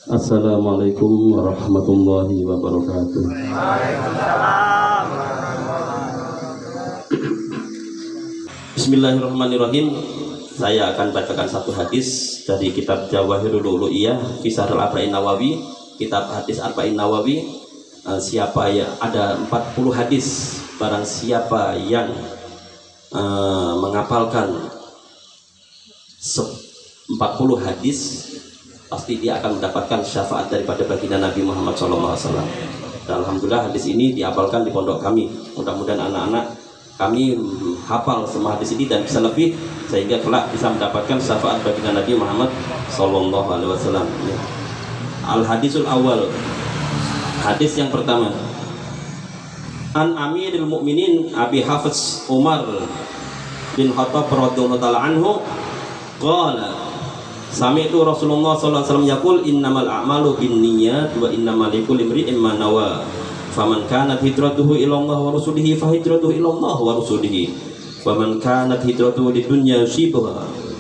Assalamualaikum warahmatullahi wabarakatuh. Waalaikumsalam. Bismillahirrahmanirrahim. Saya akan bacakan satu hadis dari kitab Jawahirul Ulu'iyah fi Syarh Arba'in Nawawi, kitab hadis Arba'in Nawawi. Siapa yang ada 40 hadis, barang siapa yang menghafalkan 40 hadis, pasti dia akan mendapatkan syafaat daripada baginda Nabi Muhammad SAW. Dan alhamdulillah hadis ini dihafalkan di pondok kami. Mudah-mudahan anak-anak kami hafal semua hadis ini dan bisa lebih, sehingga kelak bisa mendapatkan syafaat baginda Nabi Muhammad SAW. Al hadisul awal, hadis yang pertama. An Amiril Mukminin Abi Hafiz Umar bin Khattab radhiyallahu ta'ala anhu qala sami'tu Rasulullah sallallahu alaihi wasallam yaqul innamal a'malu binniyat wa innamal likulli imri'in ma nawa faman kanat hijratuhu ila Allah wa rasulihi fa hijratuhu ila Allah wa rasulihi wa man kanat hijratuhu lidunya yusibuha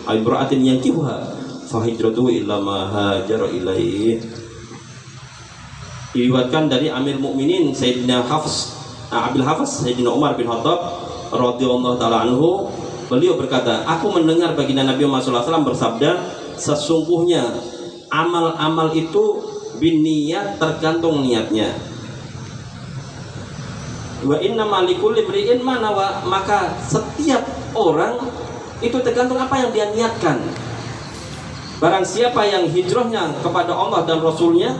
aw imra'atin yankihuha fa hijratuhu ila ma hajara ilaihi. Diriwayatkan dari Amir Mukminin Sayyidina Abil Hafiz Sayyidina Umar bin Khattab radhiyallahu ta'ala anhu, beliau berkata, aku mendengar baginda Nabi Muhammad SAW bersabda, sesungguhnya amal-amal itu binniat, tergantung niatnya. Wa inna malikul libri'in manawa, maka setiap orang itu tergantung apa yang dia niatkan. Barang siapa yang hijrahnya kepada Allah dan Rasulnya,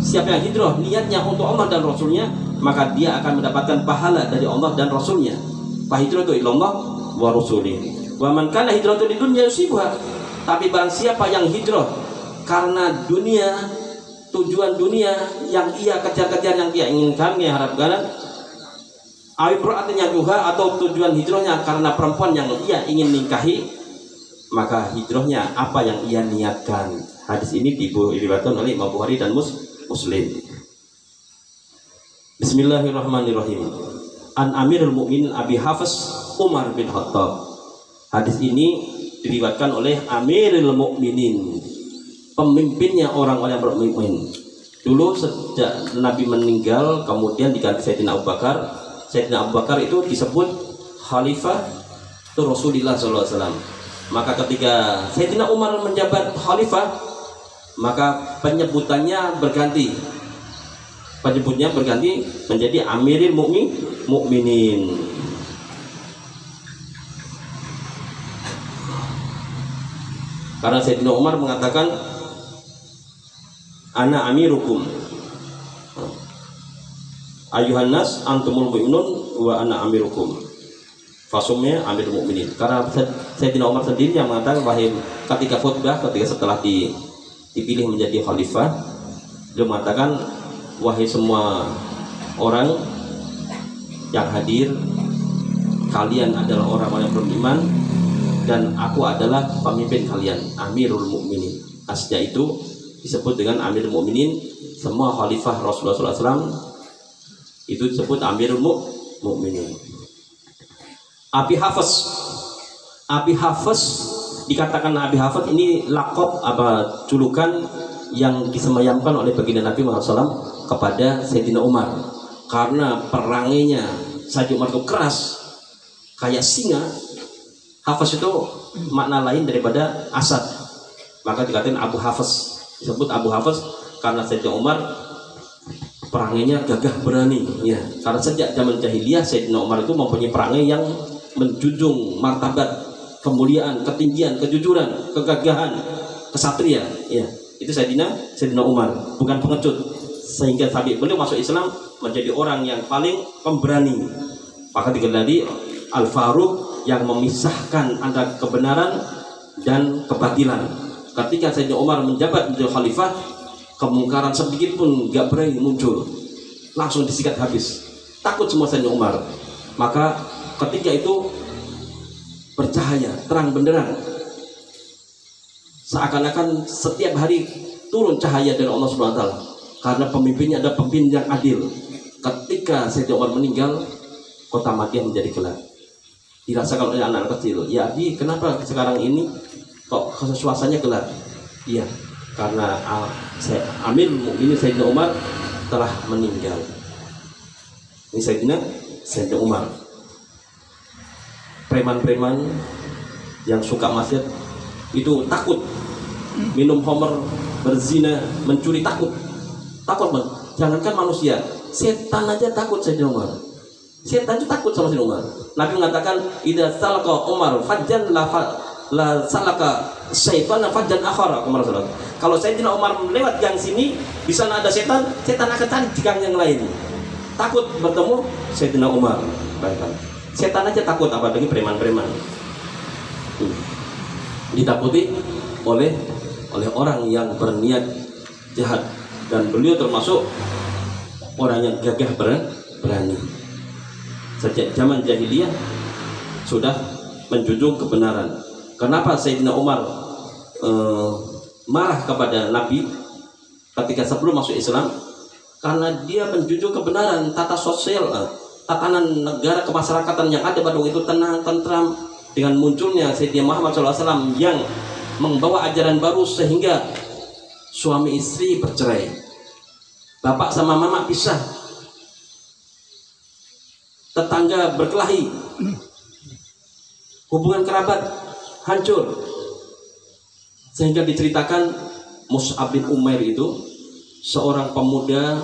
siapa yang hijrah niatnya untuk Allah dan Rasulnya, maka dia akan mendapatkan pahala dari Allah dan Rasulnya. Fa hijratu ilallah wa rasulihi. Wa man kana hijratu lidunya yusibuha. Tapi barang siapa yang hijrah karena dunia, tujuan dunia yang ia kejar-kejar, yang dia inginkan, yang harapkan, artinya juga, atau tujuan hijrahnya karena perempuan yang ia ingin nikahi, maka hijrahnya apa yang ia niatkan. Hadis ini diriwayatkan oleh Imam Bukhari dan Muslim. Bismillahirrahmanirrahim. An Amirul Mukminin Abi Hafiz Umar bin Khattab. Hadis ini diriwayatkan oleh Amirul Mukminin, pemimpinnya orang-orang yang bermukmin. Dulu sejak Nabi meninggal, kemudian diganti Sayyidina Abu Bakar. Sayyidina Abu Bakar itu disebut Khalifah Rasulullah SAW. Maka ketika Sayyidina Umar menjabat Khalifah, maka penyebutannya berganti. Penyebutnya berganti menjadi Amirul Mukminin. Karena Sayyidina Umar mengatakan ana amirukum ayuhan nas antumul mu'minun wa ana amirukum, fasumnya Amirul Mukminin. Karena Sayyidina Umar sendiri yang mengatakan, wahai, ketika khutbah, ketika setelah dipilih menjadi khalifah, dia mengatakan, wahai semua orang yang hadir, kalian adalah orang-orang yang beriman dan aku adalah pemimpin kalian, Amirul Mukminin. Aslinya itu disebut dengan Amirul Mukminin. Semua khalifah Rasulullah SAW itu disebut Amirul Mukminin. Abi Hafiz dikatakan Abi Hafiz ini lakop, julukan yang disemayamkan oleh baginda Nabi Muhammad SAW kepada Sayyidina Umar, karena perangainya Sayyidina Umar itu keras kayak singa. Hafiz itu makna lain daripada Asad, maka dikatakan Abu Hafiz. Disebut Abu Hafiz karena Sayyidina Umar perangainya gagah berani, ya. Karena sejak zaman jahiliyah Sayyidina Umar itu mempunyai perangai yang menjunjung martabat, kemuliaan, ketinggian, kejujuran, kegagahan, kesatria, ya. Itu Sayyidina Umar, bukan pengecut. Sehingga sampai beliau masuk Islam menjadi orang yang paling pemberani. Maka digelari Al-Faruq, yang memisahkan antara kebenaran dan kebatilan. Ketika Sayyidina Umar menjabat menjadi khalifah, kemungkaran sedikit pun gak berani muncul, langsung disikat habis. Takut semua Sayyidina Umar. Maka ketika itu bercahaya, terang benderang, seakan-akan setiap hari turun cahaya dari Allah Subhanahu wa taala, karena pemimpinnya ada pemimpin yang adil. Ketika Sayyidina Umar meninggal, kota Madinah menjadi gelap. Dirasakan oleh anak kecil, ya Abi, kenapa sekarang ini kok suasananya gelap? Iya, karena Amir Mukminin Sayyidina Umar telah meninggal. Ini Sayyidina Umar. Preman-preman yang suka maksiat itu takut minum khamr, berzina, mencuri, takut Bang. Jangankan manusia, setan aja takut Sayyidina Umar. Setan itu takut sama Sayyidina Umar. Nabi mengatakan, idza salaka Umar fajjan la salaka syaitan fajjan akhara. Kalau Sayyidina Umar lewat gang sini, di sana ada setan akan cari di gang yang lain. Takut bertemu Sayyidina Umar. Baiklah. Setan aja takut, apalagi preman-preman. Ditakuti oleh orang yang berniat jahat, dan beliau termasuk orang yang gagah berani. Sejak zaman jahiliyah sudah menjunjung kebenaran. Kenapa Sayyidina Umar marah kepada Nabi ketika sebelum masuk Islam? Karena dia menjunjung kebenaran, tata sosial, tatanan negara kemasyarakatan yang ada pada waktu itu tenang, tentram. Dengan munculnya Sayyidina Muhammad SAW yang membawa ajaran baru, sehingga suami istri bercerai, bapak sama mama pisah, tetangga berkelahi, hubungan kerabat hancur. Sehingga diceritakan Mus'ab bin Umair itu seorang pemuda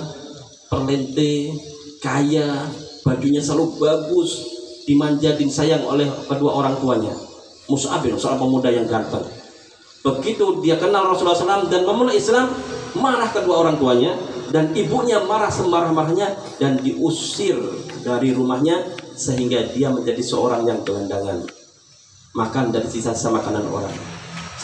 perlente, kaya, bajunya selalu bagus, dimanja, disayang oleh kedua orang tuanya. Mus'ab bin, seorang pemuda yang ganteng. Begitu dia kenal Rasulullah SAW dan memulai Islam, marah kedua orang tuanya, dan ibunya marah semarah-marahnya dan diusir dari rumahnya, sehingga dia menjadi seorang yang gelandangan, makan dari sisa-sisa makanan orang.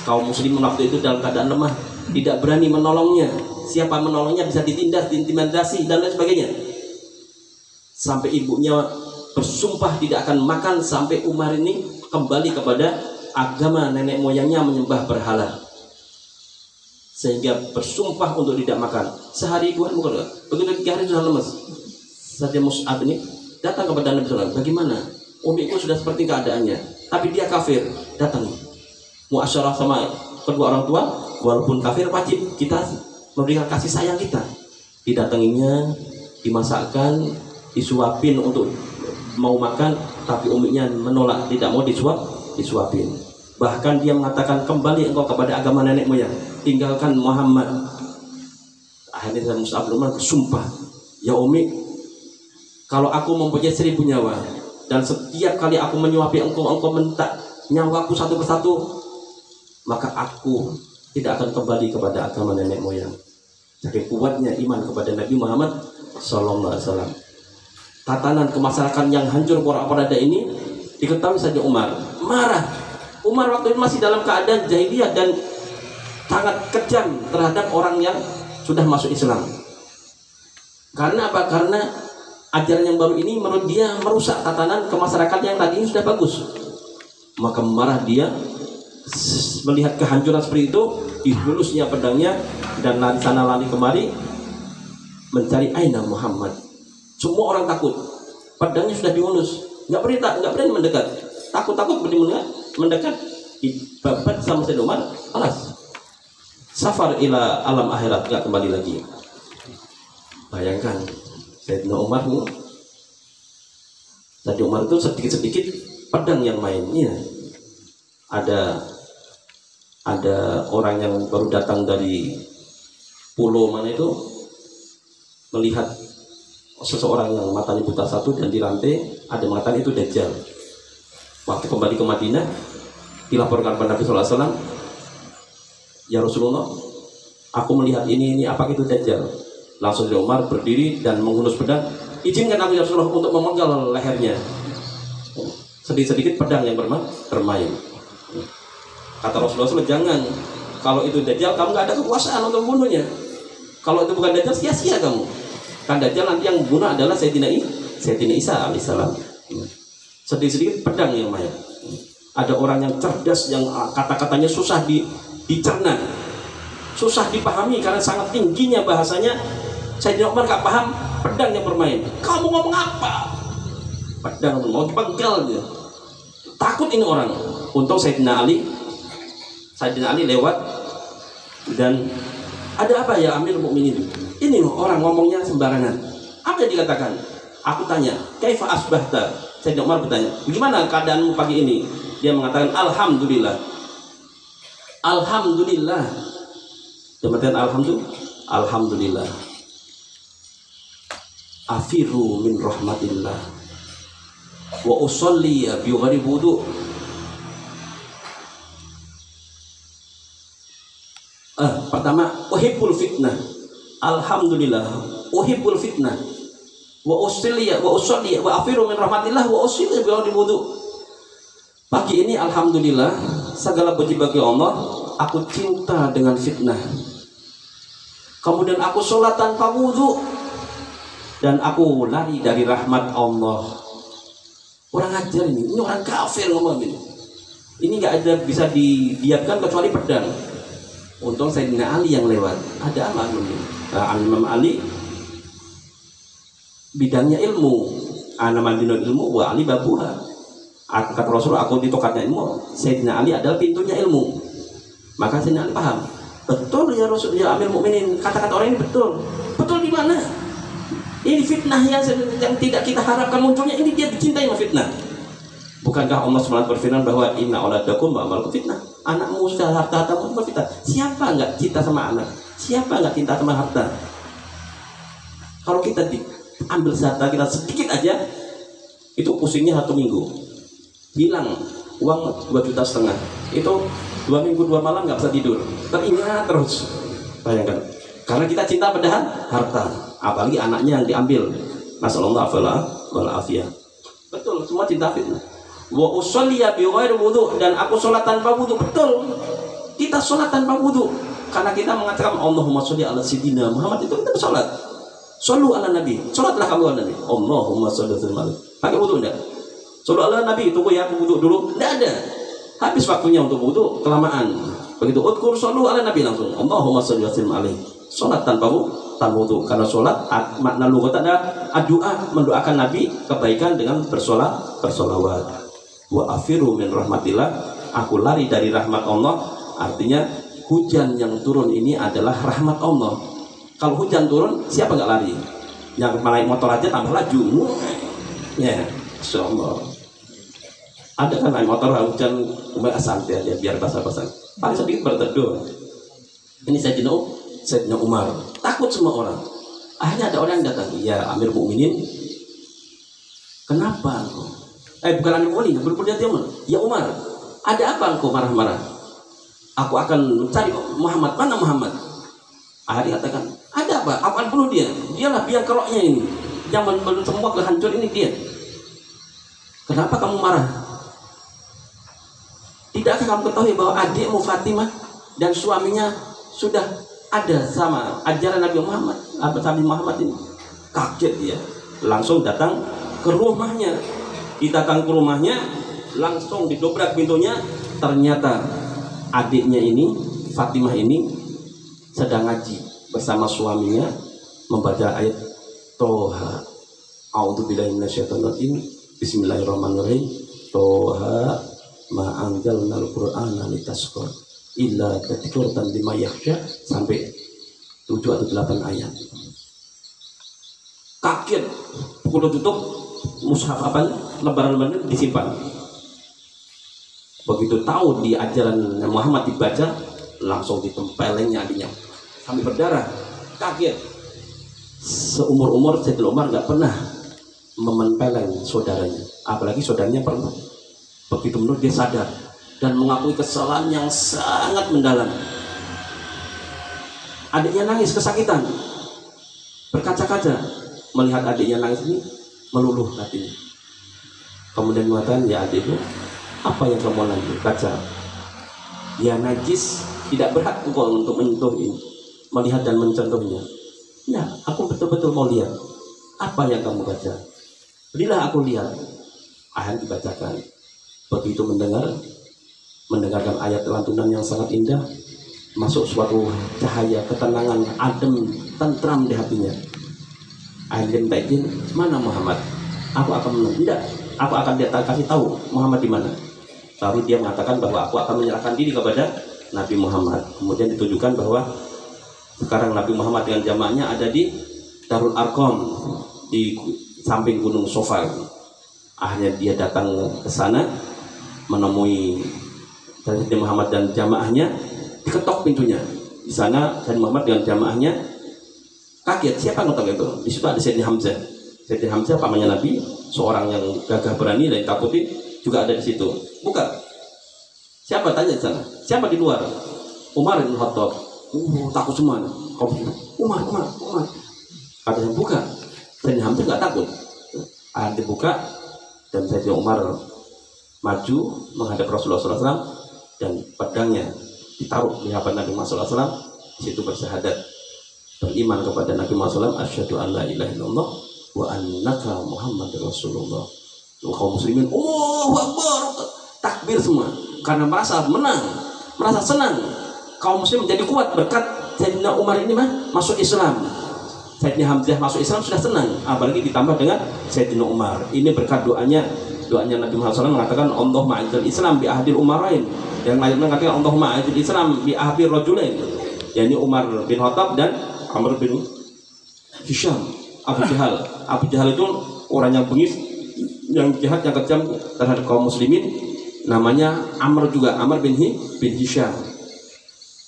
Kaum muslimin waktu itu dalam keadaan lemah, tidak berani menolongnya. Siapa menolongnya bisa ditindas, diintimidasi, dan lain sebagainya. Sampai ibunya bersumpah tidak akan makan sampai Umar ini kembali kepada agama nenek moyangnya menyembah berhala, sehingga bersumpah untuk tidak makan. Sehari dua hari, begitu 3 hari sudah lemes. Saja Mus'ab ini datang kepada Nabi SAW, bagaimana? Umiku sudah seperti keadaannya, tapi dia kafir. Datang muasyarah sama kedua orang tua, walaupun kafir wajib kita memberikan kasih sayang kita. Didatanginya, dimasakkan, disuapin untuk mau makan, tapi uminya menolak, tidak mau disuapin. Bahkan dia mengatakan, kembali engkau kepada agama nenek moyang, tinggalkan Muhammad. Akhirnya Mus'ab bin Umair bersumpah, ya umi, kalau aku mempunyai 1000 nyawa dan setiap kali aku menyuapi engkau minta nyawaku satu persatu, maka aku tidak akan kembali kepada agama nenek moyang. Saking kuatnya iman kepada Nabi Muhammad SAW. Tatanan kemasyarakatan yang hancur porak-poranda ini diketahui saja Umar marah. Umar waktu itu masih dalam keadaan jahiliyah dan sangat kejam terhadap orang yang sudah masuk Islam. Karena apa? Karena ajaran yang baru ini menurut dia merusak tatanan kemasyarakatan yang tadi sudah bagus. Maka marah dia, melihat kehancuran seperti itu, dihulusnya pedangnya dan lari sana lari kemari mencari aina Muhammad. Semua orang takut, pedangnya sudah dihunus, nggak berani mendekat, takut mendekat, dibabat sama Sayyidina Umar, alas, safar ila alam akhirat, nggak kembali lagi. Bayangkan Sayyidina Umar itu sedikit-sedikit pedang yang mainnya. Ada orang yang baru datang dari pulau mana itu, melihat seseorang yang matanya buta satu dan dirantai, ada mengatakan itu Dajjal. Waktu kembali ke Madinah, dilaporkan kepada Nabi SAW, ya Rasulullah, aku melihat ini apa itu Dajjal. Langsung Umar berdiri dan menghunus pedang, izinkan aku ya Rasulullah untuk memenggal lehernya. Sedikit-sedikit pedang yang bermain. Kata Rasulullah SAW, jangan, kalau itu Dajjal kamu gak ada kekuasaan untuk membunuhnya. Kalau itu bukan Dajjal, sia-sia kamu. Kan Dajjal nanti yang bunuh adalah Sayyidina Isa alaihissalam. Sedikit-sedikit pedang yang main. Ada orang yang cerdas yang kata-katanya susah dicerna, susah dipahami karena sangat tingginya bahasanya. Sayyidina Umar gak paham, pedang yang bermain. Kamu ngomong apa? Pedang mau dipenggal dia. Takut ini orang. Untung Sayyidina Ali lewat, Dan ada apa ya Amir Mukminin? Ini loh orang ngomongnya sembarangan. Apa yang dikatakan? Aku tanya, kaifa asbahta? Sayyidina Umar bertanya, bagaimana keadaanmu pagi ini? Dia mengatakan, alhamdulillah. Alhamdulillah. Jabatan alhamdulillah. Alhamdulillah. Afiru min rahmatillah. Wa usolli bi ghairi wudu. Pertama, uhibbul fitnah. Alhamdulillah, uhibbul fitnah. Wa usolli wa afiru min rahmatillah wa usolli bi ghairi wudu. Pagi ini alhamdulillah, segala puji bagi Allah, aku cinta dengan fitnah. Kemudian aku sholat tanpa wudu dan aku lari dari rahmat Allah. Orang ajar ini orang kafir ngomong ini. Ini nggak ada bisa didiamkan kecuali pedang. Untung Sayyidina Ali yang lewat. Ada apa ini? Imam Ali bidangnya ilmu. Nama bidang ilmu wa Ali babuha. Kata Rasul, aku di tokatnya ilmu. Sayyidina Ali adalah pintunya ilmu. Maka Sayyidina Ali paham. Betul ya Rasul, ya Amir Mukminin, kata-kata orang ini betul. Betul di mana? Ini fitnah yang tidak kita harapkan munculnya. Ini dia dicintai sama fitnah. Bukankah Allah SWT berfirman bahwa inna auladakum ba'amalku fitnah? Anakmu sudah harta-hartamu itu fitnah. Siapa enggak cinta sama anak? Siapa enggak cinta sama harta? Kalau kita diambil harta kita sedikit aja, itu pusingnya 1 minggu. Hilang uang 2,5 juta. Itu 2 minggu 2 malam nggak bisa tidur, teringat terus. Bayangkan, karena kita cinta pada harta, apalagi anaknya yang diambil. Nasallallahu wal afiyah. Betul, semua cinta fitnah. Wa usolli bi ghairi wudu, dan aku sholat tanpa wudu. Betul, kita sholat tanpa wudu karena kita mengatakan Allahumma sholli ala sayyidina Muhammad, itu kita bersolat. Shollu ala nabi, sholatlah kamu ala nabi. Allahumma sholli ala sayyidina. Pakai wudu enggak? Shollu ala nabi, tunggu ya, aku wudu dulu. Enggak ada. Habis waktunya untuk wudu kelamaan. Begitu udkur shollu ala nabi langsung. Allahumma sholli wa sallim alaihi. Salat tanpa wudu, karena salat makna lughat ada doa, mendoakan nabi kebaikan dengan bersolawat. Wa afiru min rahmatillah, aku lari dari rahmat Allah. Artinya hujan yang turun ini adalah rahmat Allah. Kalau hujan turun, siapa nggak lari? Yang naik motor aja tambah laju. Ya, insyaallah. Ada kan naik motor hujan, santai aja biar basah-basah. Paling sedikit berteduh. Ini Sayyidina Umar takut semua orang. Akhirnya ada orang yang datang, ya Amir Mukminin, kenapa engkau? Bukan Amir Mukminin, berpura dia ya Umar, ada apa engkau marah-marah? Aku akan mencari Muhammad. Mana Muhammad? Akhirnya katakan, ada apa? Aku akan bunuh dia. Dialah biang keroknya ini, yang membunuh semua kehancuran ini dia. Kenapa kamu marah? Tidakkah kamu ketahui bahwa adikmu Fatimah dan suaminya sudah ada sama ajaran Nabi Muhammad, Nabi Muhammad ini? Kaget dia, langsung datang ke rumahnya. Datang ke rumahnya, langsung didobrak pintunya. Ternyata adiknya ini, Fatimah ini, sedang ngaji bersama suaminya, membaca ayat Toha. A'udzubillahi minasyaitonir rajim. Bismillahirrahmanirrahim. Toha ma anzalnal qur'ana litasqa illa tadhkiratan liman yakhsha, sampai 7 atau 8 ayat. Kaget, pukul tutup mushaf lembaran-lembaran disimpan. Begitu tahu di ajaran Muhammad dibaca, langsung ditempelengnya adiknya sampai berdarah. Kaget. Seumur-umur Sayyidina Umar nggak pernah menempeleng saudaranya, apalagi saudaranya perempuan. Begitu menurut dia sadar dan mengakui kesalahan yang sangat mendalam. Adiknya nangis kesakitan, berkaca-kaca melihat adiknya nangis ini, meluluh hatinya. Kemudian mengatakan, ya adikku, apa yang kamu lagi kaca? Ya najis, tidak berhak engkau untuk menyentuh ini, melihat dan mencontohnya. Nah, aku betul-betul mau lihat apa yang kamu baca. Berilah aku lihat. Akhirnya dibacakan. Begitu mendengarkan ayat lantunan yang sangat indah, masuk suatu cahaya ketenangan, adem, tentram di hatinya. Akhirnya minta izin, mana Muhammad? Aku akan tidak, aku akan kasih tahu Muhammad di mana. Lalu dia mengatakan bahwa aku akan menyerahkan diri kepada Nabi Muhammad. Kemudian ditujukan bahwa sekarang Nabi Muhammad dengan jamaahnya ada di Darul Arqam di samping Gunung Sofa. Akhirnya dia datang ke sana menemui Nabi Muhammad dan jamaahnya, diketok pintunya. Di sana Nabi Muhammad dengan jamaahnya kaget, siapa ngetok itu? Di situ ada Sayyidina Hamzah. Sayyidina Hamzah pamannya Nabi, seorang yang gagah berani dan takuti, juga ada di situ. Buka. Siapa, tanya di sana? Siapa di luar? Umar bin Khattab. Takut semua. Umar. Katanya buka. Sayyidina Hamzah nggak takut. Dibuka dan Sayyidina Umar maju menghadap Rasulullah SAW dan pedangnya ditaruh di hadapan Nabi Muhammad SAW. Di situ bersyahadat, beriman kepada Nabi Muhammad SAW, asyhadu an la ilaha illallah wa annaka Muhammadur Rasulullah. Kaum muslimin, Allahu Akbar, takbir semua karena merasa menang, merasa senang. Kaum muslim menjadi kuat berkat Sayyidina Umar ini masuk Islam. Sayyidina Hamzah masuk Islam sudah senang, apalagi ditambah dengan Sayyidina Umar. Ini berkat doanya Nabi Muhammad SAW mengatakan Allah ma'idul Islam bi ahdil umarain. Yang lain mengatakan Allah ma'idul Islam bi ahdir rajulain. yakni Umar bin Khattab dan Amr bin Hisham. Abu Jahal. Abu Jahal itu orang yang bengis, yang jahat, yang kejam terhadap kaum muslimin. Namanya Amr juga, Amr bin Hisham.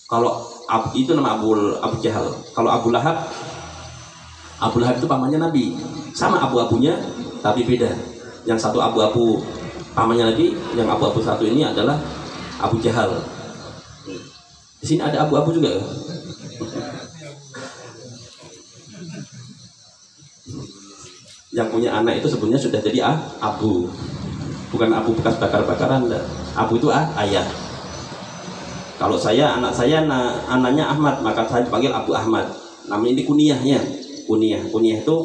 Kalau itu nama Abu Jahal. Kalau Abu Lahab itu pamannya Nabi, sama abu-abunya tapi beda. Yang satu abu-abu pamannya Nabi, yang abu-abu satu ini adalah Abu Jahal. Di sini ada abu-abu juga. Yang punya anak itu sebenarnya sudah jadi abu, bukan abu bekas bakar-bakaran. Abu itu ayah. Kalau anak saya anaknya Ahmad, maka saya dipanggil Abu Ahmad. Namanya ini kunyahnya. Kunyah itu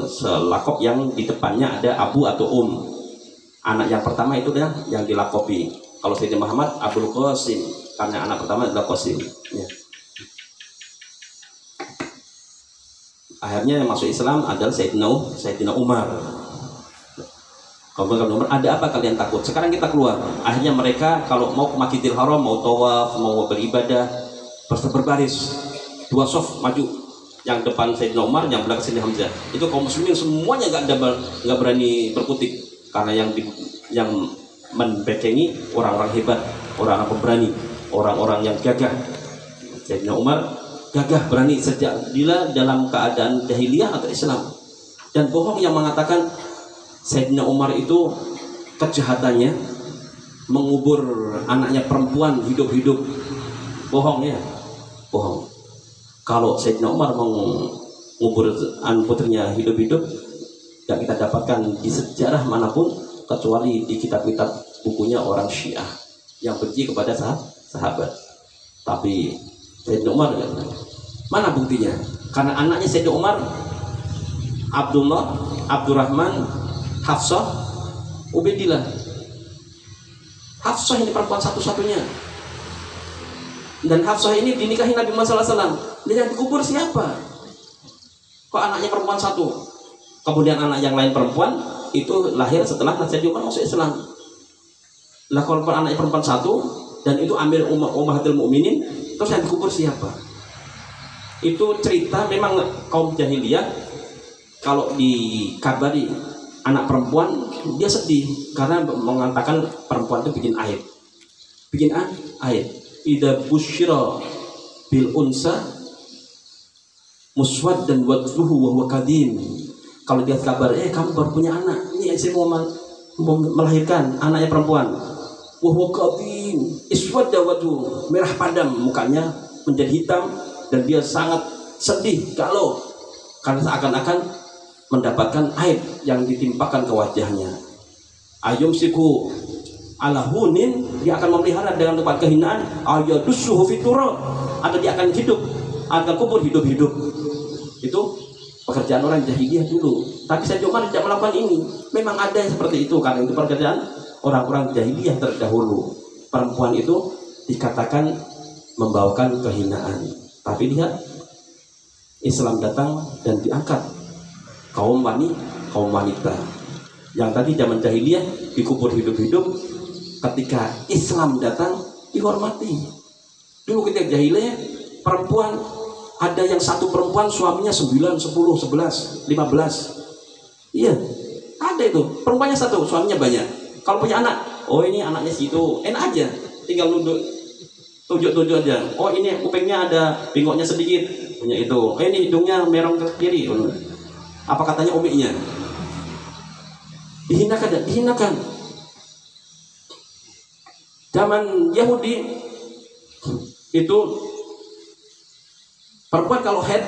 selakop yang di depannya ada abu atau Anak yang pertama itu yang dilakopi. Kalau Sayyidina Muhammad Abdul Qasim, karena anak pertama adalah Qasim. Ya. Akhirnya yang masuk Islam adalah Sayyidina Umar. Kalau Umar, ada apa kalian takut? Sekarang kita keluar. Akhirnya mereka kalau mau ke Masjidil Haram, mau tawaf, mau beribadah, berbaris, dua sof maju. Yang depan Sayyidina Umar, yang belakang Sayyidina Hamzah. Itu kaum muslimin semuanya nggak berani berkutik karena yang membecengi orang-orang hebat, orang-orang pemberani, orang-orang yang gagah. Sayyidina Umar gagah berani sejak bila dalam keadaan jahiliyah atau Islam. Dan bohong yang mengatakan Sayyidina Umar itu kejahatannya mengubur anaknya perempuan hidup-hidup. Bohong ya, bohong. Kalau Sayyidina Umar mengubur putrinya hidup-hidup, yang kita dapatkan di sejarah manapun kecuali di kitab-kitab bukunya orang Syiah yang benci kepada sahabat. Tapi Sayyidina Umar mana buktinya? Karena anaknya Sayyidina Umar, Abdullah, Abdurrahman, Hafsah, Ubaidillah. Hafsah ini perempuan satu-satunya. Dan Hafsah ini dinikahi Nabi Muhammad SAW. Dan yang dikubur siapa? Kok anaknya perempuan satu? Kemudian anak yang lain perempuan itu lahir setelah Sayyidina Umar masuk Islam. Lah kalau anaknya perempuan satu dan itu Amir Ummahatul Mukminin, terus yang dikubur siapa? Itu cerita memang kaum jahiliyah. Kalau dikabari anak perempuan, dia sedih karena mengatakan perempuan itu bikin aib. Bikin aib. Idza busyira bil unsa muswaddan wajhuhu wa huwa kadim. Kalau dia kabar, kamu baru punya anak, ini saya mau melahirkan anaknya perempuan. Wa huwa kadim, iswadda wajhuhu, merah padam mukanya menjadi hitam dan dia sangat sedih karena seakan-akan mendapatkan aib yang ditimpakan ke wajahnya. Ayumsiku ala hunin, dia akan memelihara dengan tempat kehinaan. Ayadussuhu fiturab, atau dia akan kubur hidup-hidup. Itu pekerjaan orang jahiliyah dulu. Tapi Sayyidina Umar tidak melakukan ini. Memang ada yang seperti itu, karena itu pekerjaan orang-orang jahiliyah terdahulu. Perempuan itu dikatakan membawakan kehinaan. Tapi lihat, Islam datang dan diangkat kaum wanita yang tadi zaman jahiliyah dikubur hidup-hidup. Ketika Islam datang, dihormati. Dulu ketika jahiliyah, perempuan ada yang satu perempuan suaminya 9, 10, 11, 15. Iya, ada itu. Perempuannya satu, suaminya banyak. Kalau punya anak, oh ini anaknya situ, enak aja. Tinggal nunduk, tunjuk-tunjuk aja. Oh ini kupingnya ada bengoknya sedikit, punya itu. Oh ini hidungnya merong ke kiri. Apa katanya umiknya? Dihinakan dan dihinakan. Zaman Yahudi itu perempuan kalau head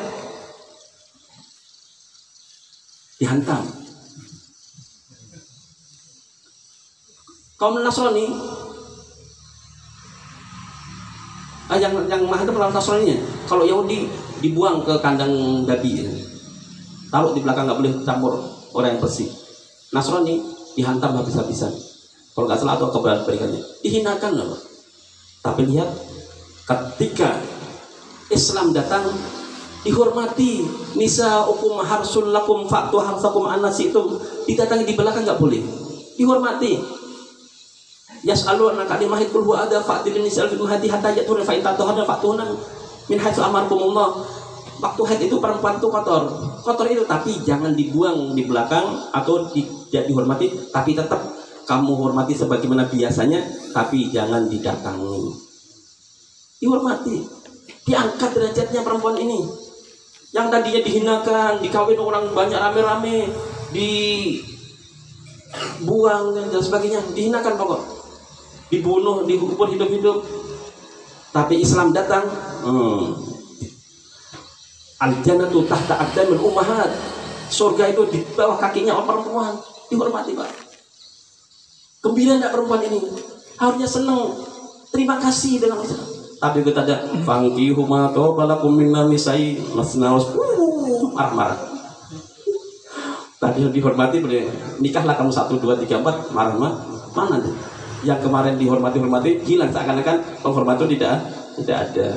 dihantam. Kaum Nasrani yang menghantam orang Nasraninya. Kalau Yahudi dibuang ke kandang babi, taruh di belakang, nggak boleh campur orang yang bersih. Nasrani dihantam habis-habisan. Kalau nggak salah atau kebalikannya, dihinakan loh. Tapi lihat, ketika Islam datang, dihormati. Nisa ukum harsul lakum fa'tu harsakum anasitum. Didatangi di belakang nggak boleh, dihormati. Yas'aluna kalimahit kul huwa ada fa'til nisal fil mahdi hatta yatuna fa intatuhana fa'tuna min haitsu amarkumullah. Waktu haid itu perempuan itu kotor itu, tapi jangan dibuang di belakang atau dihormati, tapi tetap kamu hormati sebagaimana biasanya, tapi jangan didatangi. Dihormati, diangkat derajatnya perempuan ini. Yang tadinya dihinakan, dikawin orang banyak rame-rame, dibuang dan sebagainya, dihinakan pokok, dibunuh, dikubur hidup-hidup. Tapi Islam datang, al-jannatu tahta aqdamil ummahat. Surga itu di bawah kakinya orang perempuan. Dihormati, Pak. Gembira enggak perempuan ini? Harusnya senang. Terima kasih dengan Islam. Tapi kita ada fangkihu ma tawbalakum minna nisai masna marah-marah. Tadi dihormati boleh nikahlah kamu 1 2 3 4 marah-marah. Mana tuh? Yang kemarin dihormati hilang, seakan-akan penghormatan tidak ada.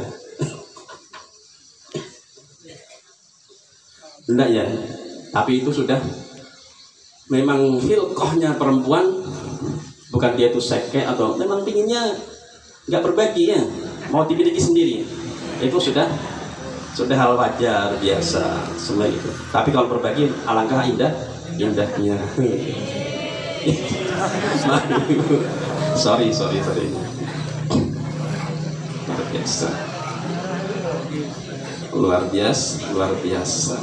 Enggak ya, tapi itu sudah memang hilkohnya perempuan, bukan dia itu seke atau memang pinginnya nggak berbagi ya, mau dimiliki sendiri. Itu sudah hal wajar biasa semua itu. Tapi kalau berbagi alangkah indahnya. sorry. Luar biasa.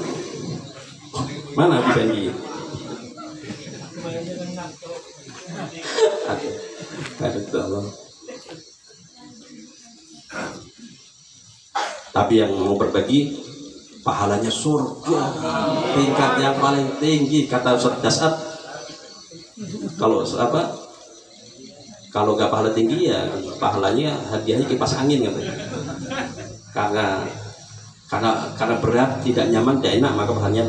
Mana Abi Fendi? Ada tolong. Tapi yang mau berbagi pahalanya surga, tingkat yang paling tinggi kata Ustaz Dasat. Kalau nggak pahala tinggi ya pahalanya hadiahnya kipas angin katanya. Karena berat, tidak nyaman, tidak enak, maka pahalanya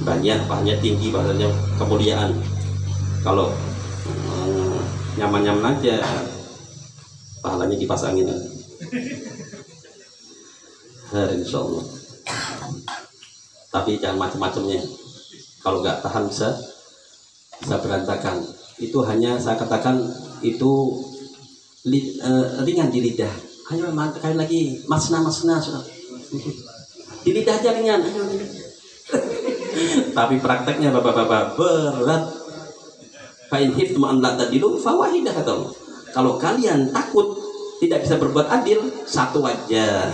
banyak, pahalanya tinggi, pahalanya kemuliaan. Kalau nyaman-nyaman aja, pahalanya kipas angin. Insya Allah. Tapi jangan macam-macamnya. Kalau nggak tahan bisa berantakan. Itu hanya saya katakan itu ringan di lidah. Ayo sekali lagi, masna sudah. Di lidah aja ringan. Tapi prakteknya bapak-bapak berat. Fa'in hiftum an la tadilu fawahidah atau kalau kalian takut tidak bisa berbuat adil, satu aja.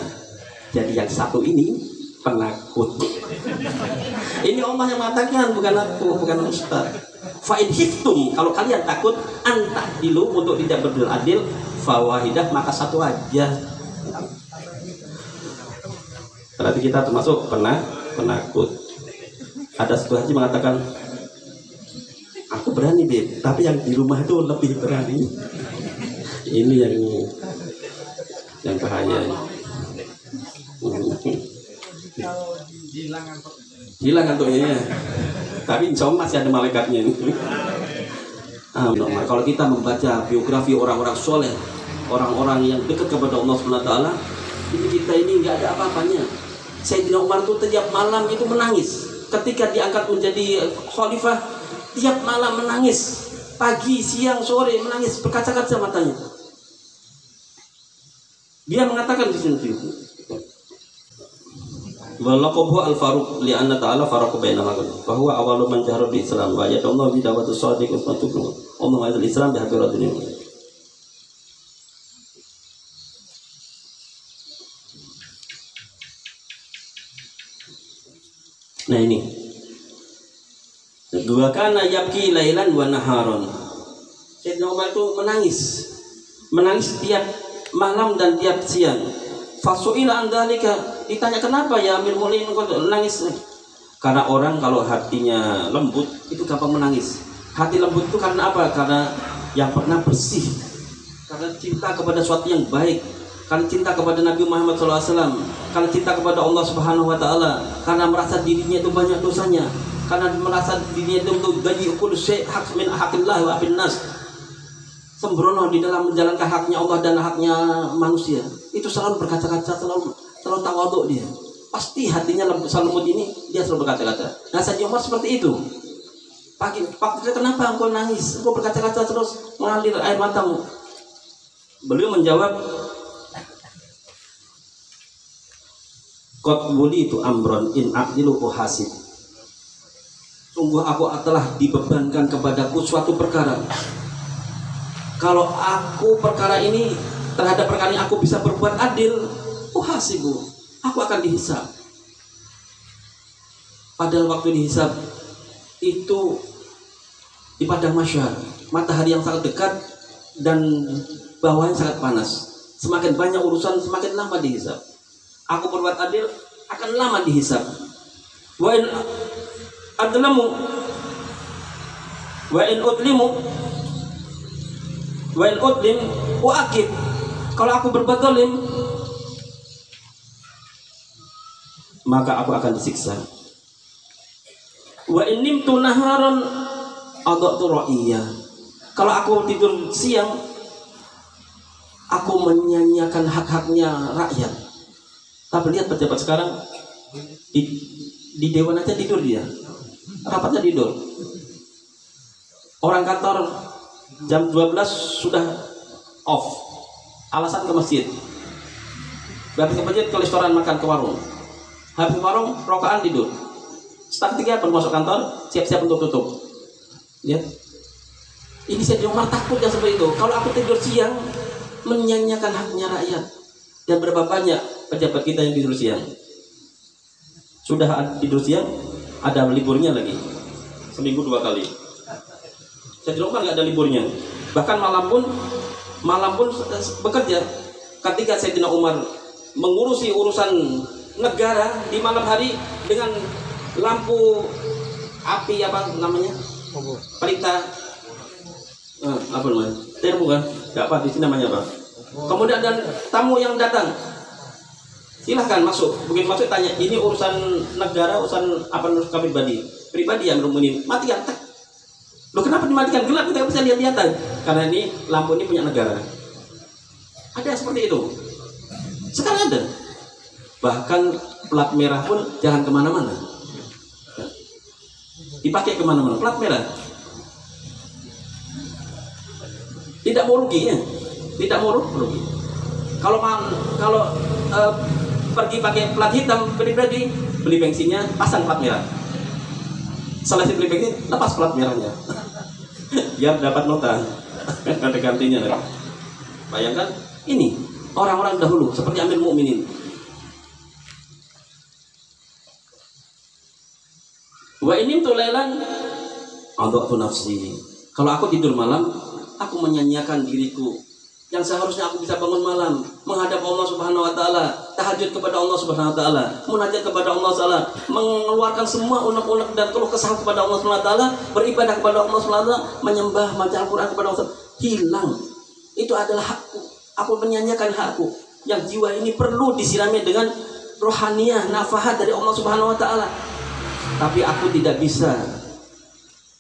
Jadi yang satu ini penakut. Ini Allah yang mengatakan, bukan aku, bukan Ustaz. Fa'in hiftum, kalau kalian takut antah dilu untuk tidak berbuat adil, fawahidah, maka satu aja. Berarti kita termasuk penakut. Ada satu haji mengatakan, aku berani Beb, tapi yang di rumah itu lebih berani. Ini yang bahaya. Hilang kantuknya, tapi insya Allah masih ada malaikatnya. Kalau kita membaca biografi orang-orang soleh, orang-orang yang dekat kepada Allah SWT, ini kita ini nggak ada apa-apanya. Sayyidina Umar itu tiap malam itu menangis ketika diangkat menjadi khalifah. Tiap malam menangis, pagi, siang, sore menangis, berkaca-kaca matanya. Dia mengatakan di sini walaqabu al-Faruq li'anna ta'ala faraqu baina ma qala fa huwa awwalu man jahara bil Islam wa yadullu bi da'wati shadiq usmatun umma al-Islam bi haqqi dunya. Nah ini dua kana yabki lailan wa naharon. Sayyidina Umar itu menangis tiap malam dan tiap siang. Fasuila andalika, ditanya kenapa ya Amir Mu'minin kau menangis? Karena orang kalau hatinya lembut itu gampang menangis. Hati lembut itu karena apa? Karena yang pernah bersih, karena cinta kepada sesuatu yang baik, karena cinta kepada Nabi Muhammad SAW, karena cinta kepada Allah Subhanahu Wa Taala, karena merasa dirinya itu banyak dosanya, karena merasa dirinya itu gaji ukul syekh hak min hakillah wa bin nas, sembrono di dalam menjalankan haknya Allah dan haknya manusia. Itu selalu berkata-kata, selalu tawadhu dia. Pasti hatinya lembut ini dia selalu berkata-kata. Nah Sayyidina Umar seperti itu. Pak, kenapa engkau nangis? Engkau berkata-kata terus mengalir air matamu. Beliau menjawab, qad wulitu amron in aqdilu uhasib. Sungguh aku telah dibebankan kepadaku suatu perkara. Kalau aku perkara ini terhadap perkara ini aku bisa berbuat adil, uhasibu, aku akan dihisab. Padahal waktu dihisab itu di padang mahsyar, matahari yang sangat dekat dan bawahnya sangat panas. Semakin banyak urusan, semakin lama dihisab. Aku berbuat adil akan lama dihisab. Wa in adlamu wa in udlimu wa in udlim wa akib. Kalau aku berbuat zalim, maka aku akan disiksa. Wa in nimtu naharan adatu ra'iyya. Kalau aku tidur siang, aku menyanyiakan hak-haknya rakyat. Tapi lihat pejabat sekarang di dewan aja tidur dia, rapatnya tidur. Orang kantor jam 12 sudah off, alasan ke masjid. Habis ke masjid ke restoran, makan ke warung. Habis ke warung rokaan tidur. Start 3 baru masuk kantor, siap-siap untuk tutup. Lihat, ini Sayyidina Umar takut yang seperti itu. Kalau aku tidur siang, menyanyiakan haknya rakyat. Dan berapa banyak pejabat kita yang tidur siang? Sudah tidur siang, ada liburnya lagi, seminggu 2 kali. Sayyidina Umar nggak ada liburnya. Bahkan malam pun bekerja. Ketika Sayyidina Umar mengurusi urusan negara di malam hari dengan lampu api apa namanya? Pelita. Apa namanya? Termo kan? Nggak apa di sini namanya apa? Kemudian dan tamu yang datang, silahkan masuk. Begitu masuk tanya, ini urusan negara, urusan apa kami pribadi yang Mu'minin. Matikan. Loh kenapa dimatikan? Gelap kita bisa lihat-lihatan. Karena ini lampu ini punya negara. Ada seperti itu. Sekarang ada. Bahkan plat merah pun jangan kemana-mana. Dipakai kemana-mana plat merah. Tidak mau rugi ya. Tidak mau rugi. Kalau pergi pakai plat hitam pribadi, beli bensinnya pasang plat merah. Selesai beli bensin, lepas plat merahnya. Biar dapat nota. Ada gantinya. Bayangkan ini orang-orang dahulu seperti Amir Mu'minin. Wa inim tulailan adatu nafsi. Kalau aku tidur malam, aku menyanyiakan diriku yang seharusnya aku bisa bangun malam menghadap Allah Subhanahu wa taala, tahajud kepada Allah Subhanahu wa taala, munajat kepada Allah taala, mengeluarkan semua unek-unek dan keluh kesah kepada Allah Subhanahu wa taala, beribadah kepada Allah Subhanahu wa taala, menyembah, baca Al-Qur'an kepada Allah. Hilang. Itu adalah hakku. Aku menyanyiakan hakku. Yang jiwa ini perlu disirami dengan rohaniyah, nafahat dari Allah Subhanahu wa taala. Tapi aku tidak bisa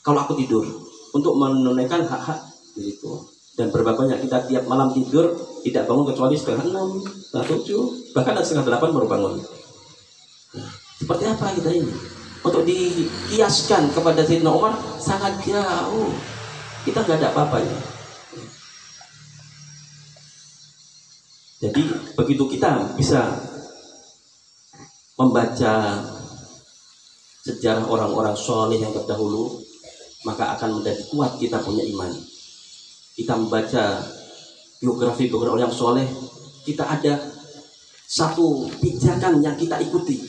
kalau aku tidur untuk menunaikan hak-hak diriku. Dan berapa banyak kita tiap malam tidur tidak bangun kecuali setengah 6, setengah 7, bahkan setengah 8 baru bangun. Nah, seperti apa kita ini? Untuk dikiaskan kepada Sayyidina Umar sangat jauh. Kita nggak ada apa-apanya. Jadi Jadi begitu kita bisa membaca sejarah orang-orang soleh yang terdahulu, maka akan menjadi kuat kita punya iman. Kita membaca biografi orang yang soleh, kita ada satu pijakan yang kita ikuti,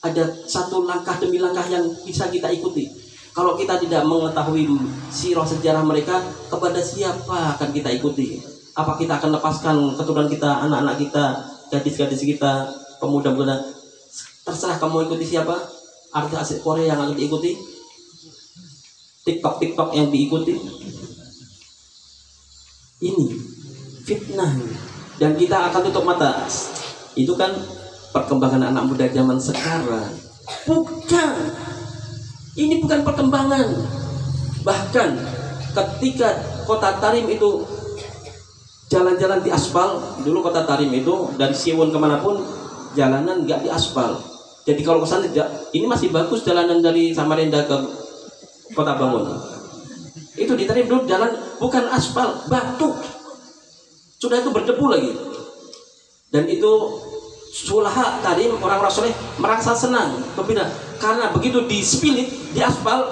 ada satu langkah demi langkah yang bisa kita ikuti. Kalau kita tidak mengetahui sirah sejarah mereka, kepada siapa akan kita ikuti? Apa kita akan lepaskan keturunan kita, anak-anak kita, gadis-gadis kita, pemuda-pemuda? Terserah kamu ikuti siapa. Artis asik Korea yang akan diikuti, TikTok yang diikuti. Ini fitnah, dan kita akan tutup mata. Itu kan perkembangan anak muda zaman sekarang. Bukan, ini bukan perkembangan. Bahkan ketika kota Tarim itu jalan-jalan di aspal, dulu kota Tarim itu dari Siwon kemanapun jalanan nggak di aspal. Jadi kalau kesana, ini masih bagus jalanan dari Samarinda ke Kota Bangun. Itu di Tarim dulu jalan bukan aspal, batu. Sudah itu berdebu lagi. Dan itu sulaha Tarim, orang-orang soleh merasa senang, gembira. Karena begitu dispilit di aspal,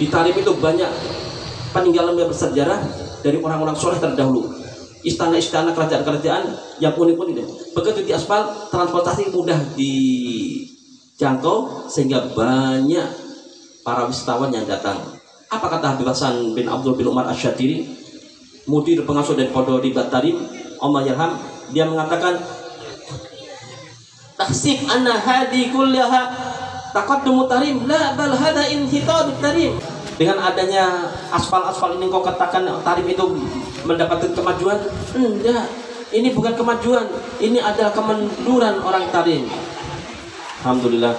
di Tarim itu banyak peninggalan yang bersejarah dari orang-orang soleh terdahulu. Istana-istana, kerajaan-kerajaan yang unik-unik. Begitu di aspal, transportasi mudah dijangkau sehingga banyak para wisatawan yang datang. Apa kata Habib Hasan bin Abdul bin Umar Asyadiri, mudir pengasuh dari Pondok Ribat Tarim, Allah Yarham, dia mengatakan, taksib anna hadi kullaha taqaddumu Tarim, la bal hada inhitadu Tarim. Dengan adanya aspal-aspal ini kau katakan Tarim itu mendapatkan kemajuan? Enggak, ini bukan kemajuan, ini adalah kemunduran orang Tarim. Alhamdulillah,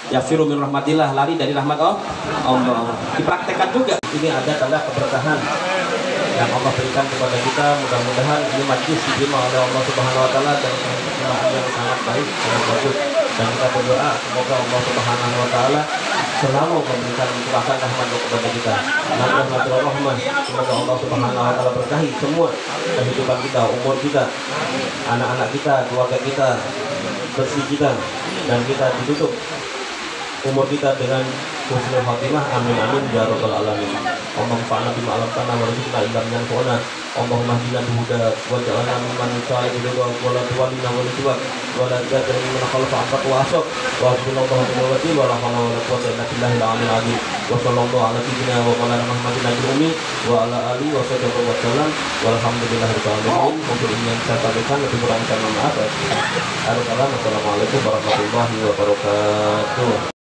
yafiru min rahmatillah, lari dari rahmat Allah. Dipraktekkan juga. Ini ada tanda keberkahan yang Allah berikan kepada kita. Mudah-mudahan ini majlis diterima oleh Allah Subhanahu wa taala dan persembahan yang sangat baik dan bagus. Dan kita berdoa semoga Allah Subhanahu wa taala selalu memberikan curahkan rahmat kepada kita. Rahmat, semoga Allah Subhanahu wa taala berkahi semua kehidupan kita, umur kita, anak-anak kita, keluarga kita, bersih kita, dan kita ditutup umur kita dengan husnul khatimah. Amin amin ya rabbal alamin. Allahumma fa'alna bima 'allamtana wa rizqna ilman yanfa'una. Allahumma hdina bihuda wa ja'alna mimman yusallimu wa la tuwallina wa la wa la taj'alna mimman khalafa 'abaka wa asab wa hasbunallahu wa ni'mal wakeel wa la hawla wa la quwwata illa billahil 'aliyyil 'azim. Wa sallallahu ala sayyidina wa maulana Muhammadin nabiyil ummi wa ala alihi wa sahbihi wa sallam walhamdulillahirabbil alamin. Mungkin ini yang saya sampaikan, lebih kurang saya mohon maaf. Assalamualaikum warahmatullahi wabarakatuh.